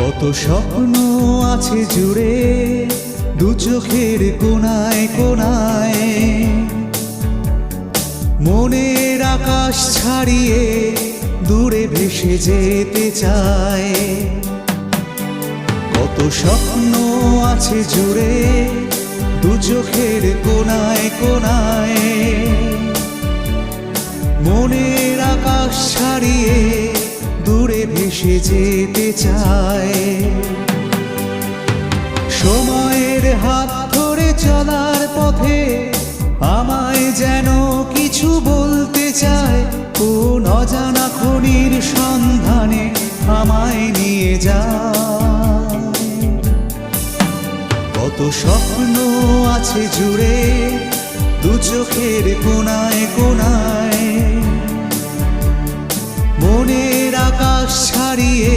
কত স্বপ্ন আছে জুড়ে দু চোখের কোনায় কোনায়, মনের আকাশ ছাড়িয়ে দূরে ভেসে যেতে চায়। কত স্বপ্ন আছে জুড়ে দু চোখের কোনায় কোনায়, মনের আকাশ ছাড়িয়ে দূরে ভেসে যেতে চায়। সময়ের হাত ধরে চলার পথে আমায় যেন কিছু বলতে চায়, কোন অজানা খনির সন্ধানে আমায় নিয়ে যায়। কত স্বপ্ন আছে জুড়ে দু চোখের কোনায় কোনায়, মনের আকাশ ছাড়িয়ে